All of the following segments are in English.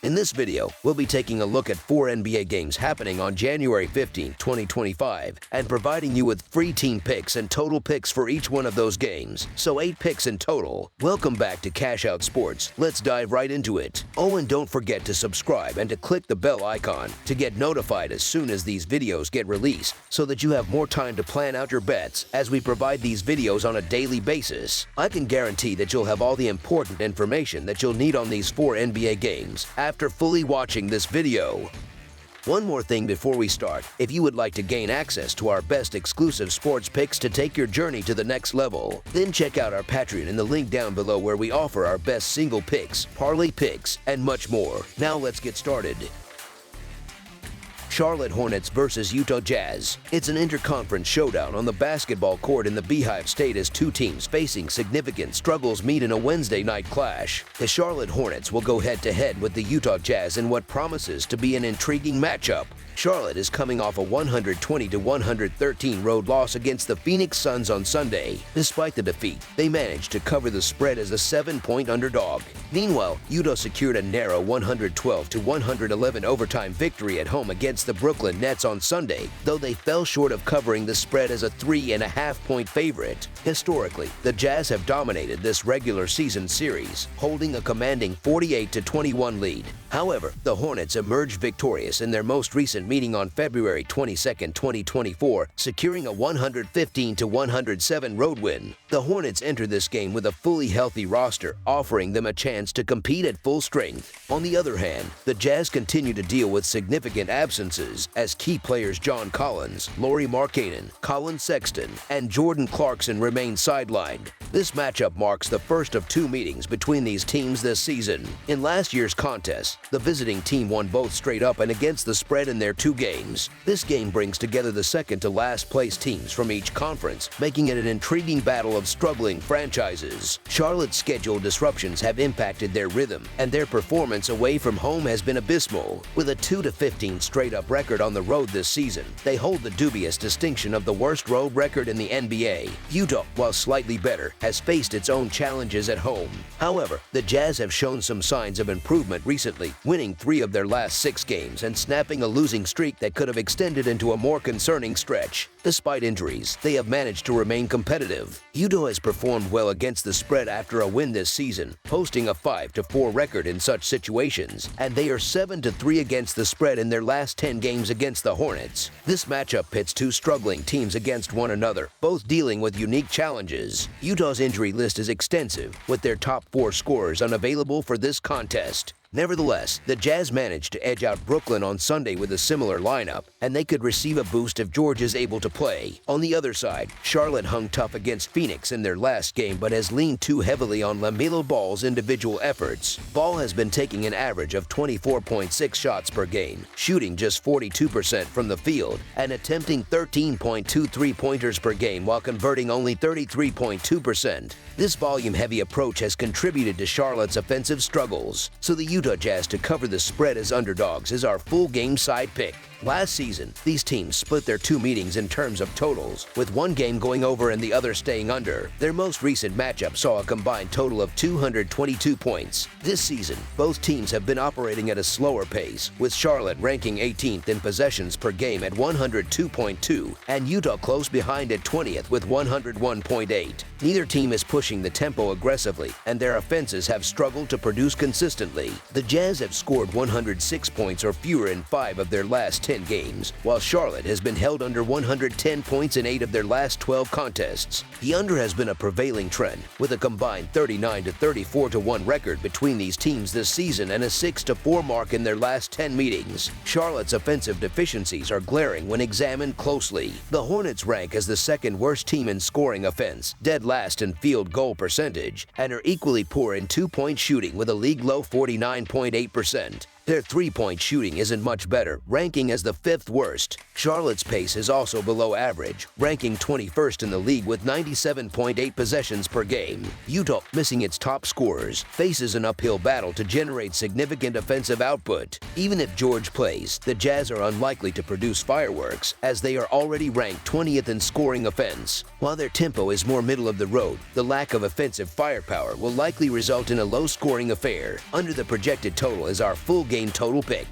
In this video, we'll be taking a look at 4 NBA games happening on January 15, 2025, and providing you with free team picks and total picks for each one of those games, so 8 picks in total. Welcome back to Cash Out Sports. Let's dive right into it. Oh, and don't forget to subscribe and to click the bell icon to get notified as soon as these videos get released, so that you have more time to plan out your bets as we provide these videos on a daily basis. I can guarantee that you'll have all the important information that you'll need on these 4 NBA games after fully watching this video. One more thing before we start: if you would like to gain access to our best exclusive sports picks to take your journey to the next level, then check out our Patreon in the link down below, where we offer our best single picks, parlay picks, and much more. Now let's get started. Charlotte Hornets versus Utah Jazz. It's an interconference showdown on the basketball court in the Beehive State as two teams facing significant struggles meet in a Wednesday night clash. The Charlotte Hornets will go head-to-head with the Utah Jazz in what promises to be an intriguing matchup. Charlotte is coming off a 120-113 road loss against the Phoenix Suns on Sunday. Despite the defeat, they managed to cover the spread as a 7-point underdog. Meanwhile, Utah secured a narrow 112-111 overtime victory at home against the Brooklyn Nets on Sunday, though they fell short of covering the spread as a 3.5-point favorite. Historically, the Jazz have dominated this regular season series, holding a commanding 48-21 lead. However, the Hornets emerged victorious in their most recent meeting on February 22, 2024, securing a 115-107 road win. The Hornets enter this game with a fully healthy roster, offering them a chance to compete at full strength. On the other hand, the Jazz continue to deal with significant absences as key players John Collins, Lauri Markkanen, Colin Sexton, and Jordan Clarkson remain sidelined. This matchup marks the first of 2 meetings between these teams this season. In last year's contest, the visiting team won both straight up and against the spread in their 2 games. This game brings together the second to last place teams from each conference, making it an intriguing battle of struggling franchises. Charlotte's schedule disruptions have impacted their rhythm, and their performance away from home has been abysmal. With a 2-15 straight-up record on the road this season, they hold the dubious distinction of the worst road record in the NBA. Utah, while slightly better, has faced its own challenges at home. However, the Jazz have shown some signs of improvement recently, winning 3 of their last 6 games and snapping a losing streak that could have extended into a more concerning stretch. Despite injuries, they have managed to remain competitive. Utah has performed well against the spread after a win this season, posting a 5-4 record in such situations, and they are 7-3 against the spread in their last 10 games against the Hornets. This matchup pits 2 struggling teams against one another, both dealing with unique challenges. Utah's injury list is extensive, with their top 4 scorers unavailable for this contest. Nevertheless, the Jazz managed to edge out Brooklyn on Sunday with a similar lineup, and they could receive a boost if George is able to play. On the other side, Charlotte hung tough against Phoenix in their last game but has leaned too heavily on LaMelo Ball's individual efforts. Ball has been taking an average of 24.6 shots per game, shooting just 42% from the field, and attempting 13.2 three-pointers per game while converting only 33.2%. This volume-heavy approach has contributed to Charlotte's offensive struggles, so the Utah Jazz to cover the spread as underdogs is our full game side pick. Last season, these teams split their 2 meetings in terms of totals, with one game going over and the other staying under. Their most recent matchup saw a combined total of 222 points. This season, both teams have been operating at a slower pace, with Charlotte ranking 18th in possessions per game at 102.2, and Utah close behind at 20th with 101.8. Neither team is pushing the tempo aggressively, and their offenses have struggled to produce consistently. The Jazz have scored 106 points or fewer in 5 of their last 10 games, while Charlotte has been held under 110 points in 8 of their last 12 contests. The under has been a prevailing trend, with a combined 39-34-1 record between these teams this season and a 6-4 mark in their last 10 meetings. Charlotte's offensive deficiencies are glaring when examined closely. The Hornets rank as the 2nd worst team in scoring offense, dead last in field goal percentage, and are equally poor in 2-point shooting with a league-low 49.8%. Their three-point shooting isn't much better, ranking as the 5th worst. Charlotte's pace is also below average, ranking 21st in the league with 97.8 possessions per game. Utah, missing its top scorers, faces an uphill battle to generate significant offensive output. Even if George plays, the Jazz are unlikely to produce fireworks, as they are already ranked 20th in scoring offense. While their tempo is more middle of the road, the lack of offensive firepower will likely result in a low-scoring affair. Under the projected total is our full game total pick.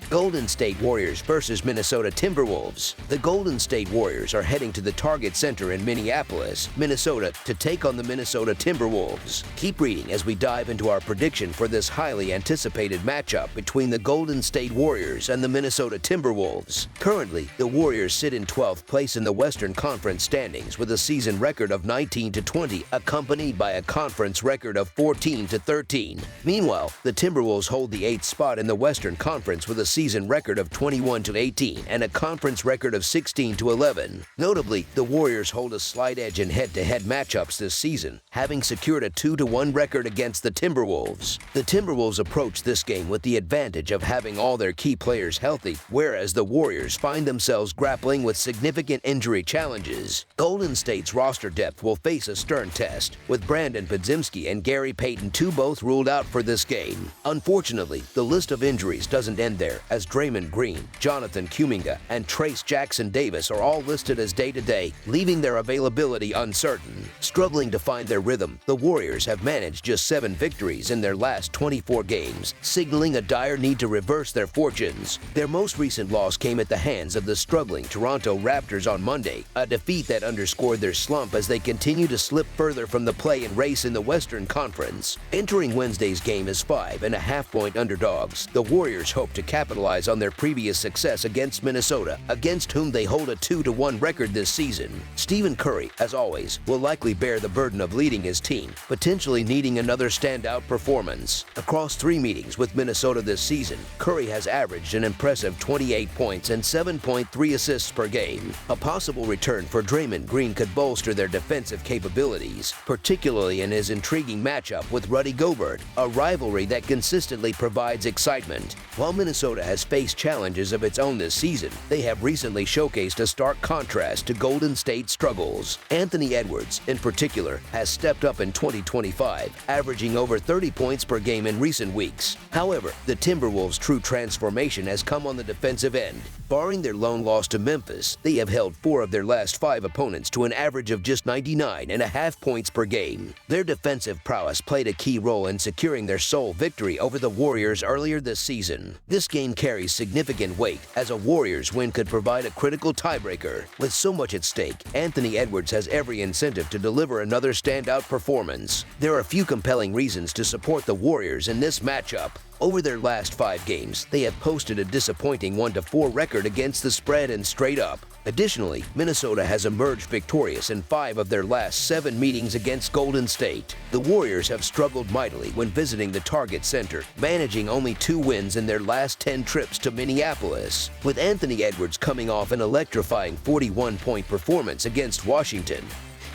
Golden State Warriors versus Minnesota Timberwolves. The Golden State Warriors are heading to the Target Center in Minneapolis, Minnesota, to take on the Minnesota Timberwolves. Keep reading as we dive into our prediction for this highly anticipated matchup between the Golden State Warriors and the Minnesota Timberwolves. Currently, the Warriors sit in 12th place in the Western Conference standings with a season record of 19-20, accompanied by a conference record of 14-13. Meanwhile, the Timberwolves hold the 8th spot in the Western Conference with a season record of 21-18 and a conference record of 16-11. Notably, the Warriors hold a slight edge in head-to-head matchups this season, having secured a 2-1 record against the Timberwolves. The Timberwolves approach this game with the advantage of having all their key players healthy, whereas the Warriors find themselves grappling with significant injury challenges. Golden State's roster depth will face a stern test, with Brandon Podziemski and Gary Payton both ruled out for this game. Unfortunately, the list of injuries doesn't end there, as Draymond Green, Jonathan Kuminga, and Trace Jackson-Davis are all listed as day-to-day, leaving their availability uncertain. Struggling to find their rhythm, the Warriors have managed just 7 victories in their last 24 games, signaling a dire need to reverse their fortunes. Their most recent loss came at the hands of the struggling Toronto Raptors on Monday, a defeat that underscored their slump as they continue to slip further from the play-in race in the Western Conference. Entering Wednesday's game as 5.5-point underdogs, the Warriors hope to capitalize on their previous success against Minnesota, against whom they hold a 2-1 record this season. Stephen Curry, as always, will likely bear the burden of leading his team, potentially needing another standout performance. Across 3 meetings with Minnesota this season, Curry has averaged an impressive 28 points and 7.3 assists per game. A possible return for Draymond Green could bolster their defensive capabilities, particularly in his intriguing matchup with Rudy Gobert, a rivalry that consistently provides excitement. While Minnesota has faced challenges of its own this season, they have recently showcased a stark contrast to Golden State's struggles. Anthony Edwards, in particular, has stepped up in 2025, averaging over 30 points per game in recent weeks. However, the Timberwolves' true transformation has come on the defensive end. Barring their lone loss to Memphis, they have held 4 of their last 5 opponents to an average of just 99.5 points per game. Their defensive prowess played a key role in securing their sole victory over the Warriors earlier this season. This game carries significant weight, as a Warriors win could provide a critical tiebreaker. With so much at stake, Anthony Edwards has every incentive to deliver another standout performance. There are few compelling reasons to support the Warriors in this matchup. Over their last 5 games, they have posted a disappointing 1-4 record against the spread and straight up. Additionally, Minnesota has emerged victorious in 5 of their last 7 meetings against Golden State. The Warriors have struggled mightily when visiting the Target Center, managing only 2 wins in their last 10 trips to Minneapolis. With Anthony Edwards coming off an electrifying 41-point performance against Washington,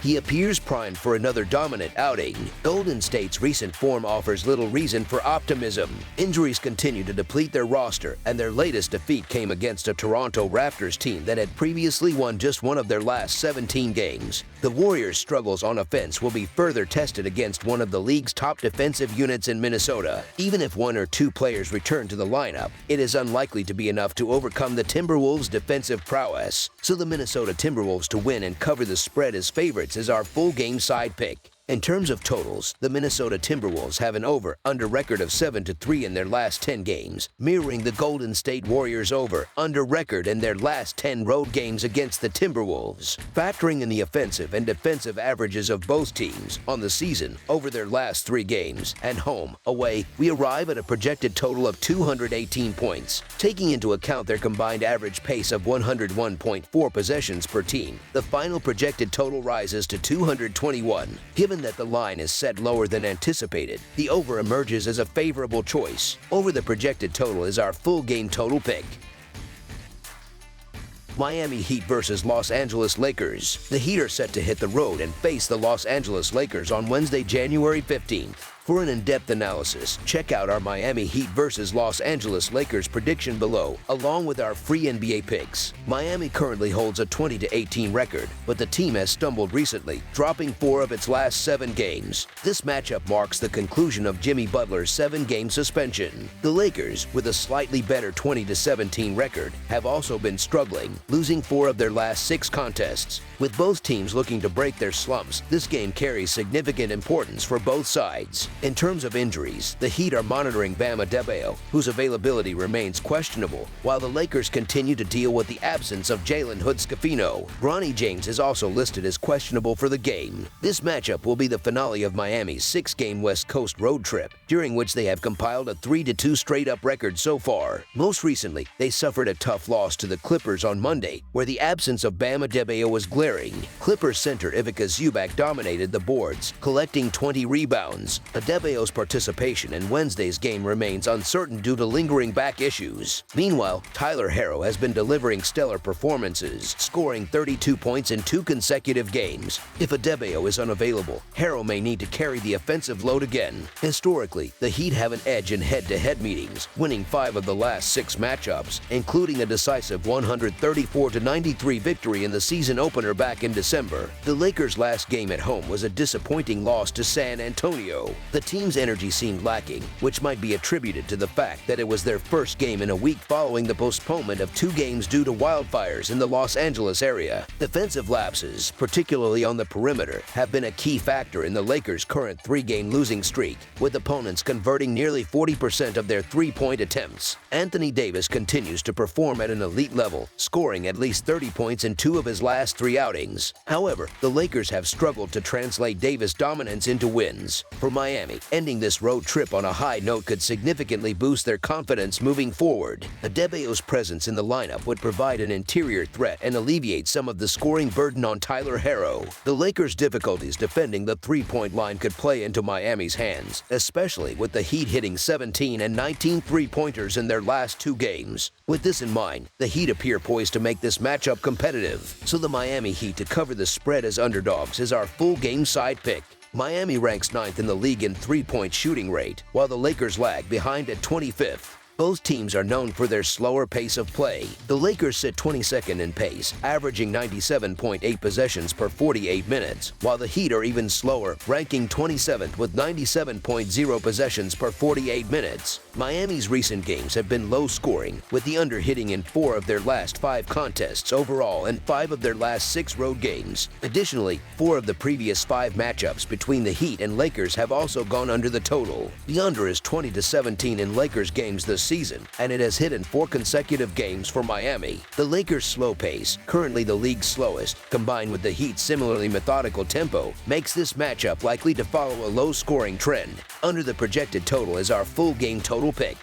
he appears primed for another dominant outing. Golden State's recent form offers little reason for optimism. Injuries continue to deplete their roster, and their latest defeat came against a Toronto Raptors team that had previously won just one of their last 17 games. The Warriors' struggles on offense will be further tested against one of the league's top defensive units in Minnesota. Even if 1 or 2 players return to the lineup, it is unlikely to be enough to overcome the Timberwolves' defensive prowess. So the Minnesota Timberwolves to win and cover the spread as favorites is our full game side pick. In terms of totals, the Minnesota Timberwolves have an over-under record of 7-3 in their last 10 games, mirroring the Golden State Warriors' over-under record in their last 10 road games against the Timberwolves. Factoring in the offensive and defensive averages of both teams on the season over their last 3 games, and home, away, we arrive at a projected total of 218 points. Taking into account their combined average pace of 101.4 possessions per team, the final projected total rises to 221. Given that the line is set lower than anticipated, the over emerges as a favorable choice. Over the projected total is our full game total pick. Miami Heat versus Los Angeles Lakers. The Heat are set to hit the road and face the Los Angeles Lakers on Wednesday, January 15th. For an in-depth analysis, check out our Miami Heat vs. Los Angeles Lakers prediction below, along with our free NBA picks. Miami currently holds a 20-18 record, but the team has stumbled recently, dropping 4 of its last 7 games. This matchup marks the conclusion of Jimmy Butler's 7-game suspension. The Lakers, with a slightly better 20-17 record, have also been struggling, losing 4 of their last 6 contests. With both teams looking to break their slumps, this game carries significant importance for both sides. In terms of injuries, the Heat are monitoring Bam Adebayo, whose availability remains questionable, while the Lakers continue to deal with the absence of Jalen Hood-Schifino. Bronny James is also listed as questionable for the game. This matchup will be the finale of Miami's 6-game West Coast road trip, during which they have compiled a 3-2 straight-up record so far. Most recently, they suffered a tough loss to the Clippers on Monday, where the absence of Bam Adebayo was glaring. Clippers center Ivica Zubac dominated the boards, collecting 20 rebounds. Adebayo's participation in Wednesday's game remains uncertain due to lingering back issues. Meanwhile, Tyler Herro has been delivering stellar performances, scoring 32 points in 2 consecutive games. If Adebayo is unavailable, Herro may need to carry the offensive load again. Historically, the Heat have an edge in head-to-head meetings, winning 5 of the last 6 matchups, including a decisive 134-93 victory in the season opener back in December. The Lakers' last game at home was a disappointing loss to San Antonio. The team's energy seemed lacking, which might be attributed to the fact that it was their first game in a week following the postponement of 2 games due to wildfires in the Los Angeles area. Defensive lapses, particularly on the perimeter, have been a key factor in the Lakers' current 3-game losing streak, with opponents converting nearly 40% of their 3-point attempts. Anthony Davis continues to perform at an elite level, scoring at least 30 points in 2 of his last 3 outings. However, the Lakers have struggled to translate Davis' dominance into wins. For Miami, ending this road trip on a high note could significantly boost their confidence moving forward. Adebayo's presence in the lineup would provide an interior threat and alleviate some of the scoring burden on Tyler Herro. The Lakers' difficulties defending the 3-point line could play into Miami's hands, especially with the Heat hitting 17 and 19 3-pointers in their last 2 games. With this in mind, the Heat appear poised to make this matchup competitive, so the Miami Heat to cover the spread as underdogs is our full game side pick. Miami ranks 9th in the league in 3-point shooting rate, while the Lakers lag behind at 25th. Both teams are known for their slower pace of play. The Lakers sit 22nd in pace, averaging 97.8 possessions per 48 minutes, while the Heat are even slower, ranking 27th with 97.0 possessions per 48 minutes. Miami's recent games have been low-scoring, with the under hitting in 4 of their last 5 contests overall and 5 of their last 6 road games. Additionally, 4 of the previous 5 matchups between the Heat and Lakers have also gone under the total. The under is 20-17 in Lakers games this season, and it has hit in 4 consecutive games for Miami. The Lakers' slow pace, currently the league's slowest, combined with the Heat's similarly methodical tempo, makes this matchup likely to follow a low-scoring trend. Under the projected total is our full game total pick.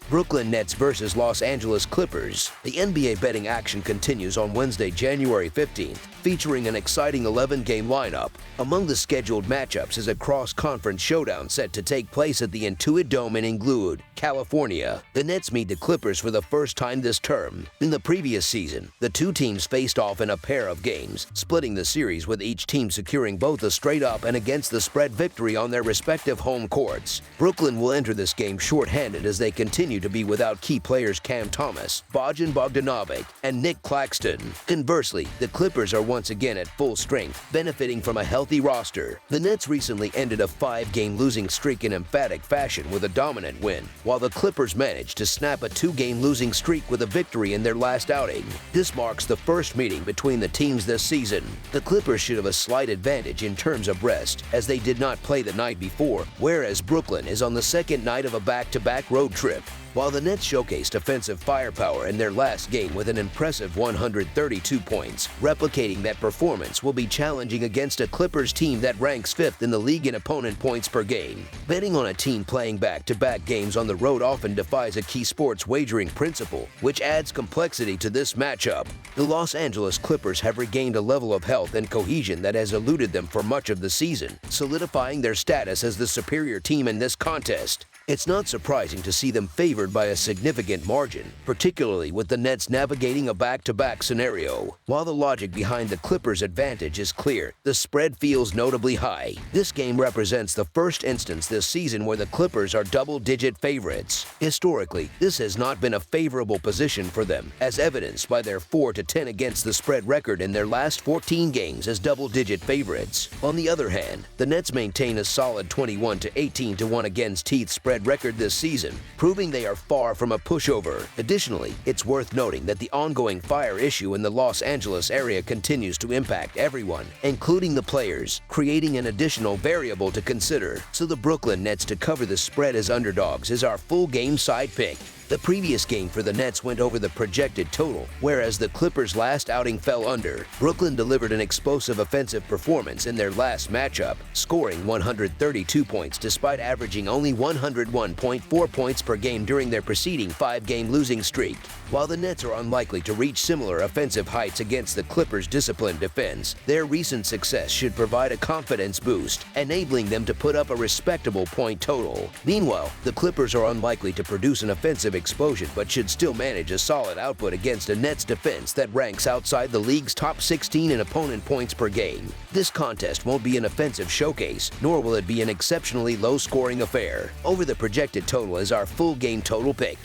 Brooklyn Nets vs. Los Angeles Clippers. The NBA betting action continues on Wednesday, January 15th, featuring an exciting 11-game lineup. Among the scheduled matchups is a cross-conference showdown set to take place at the Intuit Dome in Inglewood, California. The Nets meet the Clippers for the first time this term. In the previous season, the 2 teams faced off in a pair of games, splitting the series with each team securing both a straight-up and against-the-spread victory on their respective home courts. Brooklyn will enter this game short-handed as they continue to be without key players Cam Thomas, Bojan Bogdanovic, and Nick Claxton. Conversely, the Clippers are once again at full strength, benefiting from a healthy roster. The Nets recently ended a 5-game losing streak in emphatic fashion with a dominant win, while the Clippers managed to snap a 2-game losing streak with a victory in their last outing. This marks the first meeting between the teams this season. The Clippers should have a slight advantage in terms of rest, as they did not play the night before, whereas Brooklyn is on the second night of a back-to-back road trip. While the Nets showcased offensive firepower in their last game with an impressive 132 points, replicating that performance will be challenging against a Clippers team that ranks 5th in the league in opponent points per game. Betting on a team playing back-to-back games on the road often defies a key sports wagering principle, which adds complexity to this matchup. The Los Angeles Clippers have regained a level of health and cohesion that has eluded them for much of the season, solidifying their status as the superior team in this contest. It's not surprising to see them favored by a significant margin, particularly with the Nets navigating a back-to-back scenario. While the logic behind the Clippers' advantage is clear, the spread feels notably high. This game represents the first instance this season where the Clippers are double-digit favorites. Historically, this has not been a favorable position for them, as evidenced by their 4-10 against the spread record in their last 14 games as double-digit favorites. On the other hand, the Nets maintain a solid 21-18-1 against Heat's spread record this season, proving they are far from a pushover. Additionally, it's worth noting that the ongoing fire issue in the Los Angeles area continues to impact everyone, including the players, creating an additional variable to consider. So the Brooklyn Nets to cover the spread as underdogs is our full game side pick. The previous game for the Nets went over the projected total, whereas the Clippers' last outing fell under. Brooklyn delivered an explosive offensive performance in their last matchup, scoring 132 points despite averaging only 101.4 points per game during their preceding 5-game losing streak. While the Nets are unlikely to reach similar offensive heights against the Clippers' disciplined defense, their recent success should provide a confidence boost, enabling them to put up a respectable point total. Meanwhile, the Clippers are unlikely to produce an offensive explosion but should still manage a solid output against a Nets defense that ranks outside the league's top 16 in opponent points per game. This contest won't be an offensive showcase, nor will it be an exceptionally low-scoring affair. Over the projected total is our full game total pick.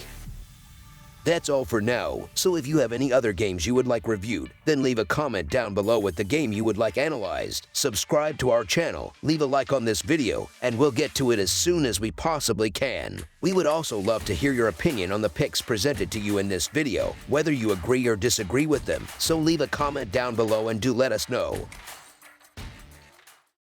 That's all for now, so if you have any other games you would like reviewed, then leave a comment down below with the game you would like analyzed. Subscribe to our channel, leave a like on this video, and we'll get to it as soon as we possibly can. We would also love to hear your opinion on the picks presented to you in this video, whether you agree or disagree with them, so leave a comment down below and do let us know.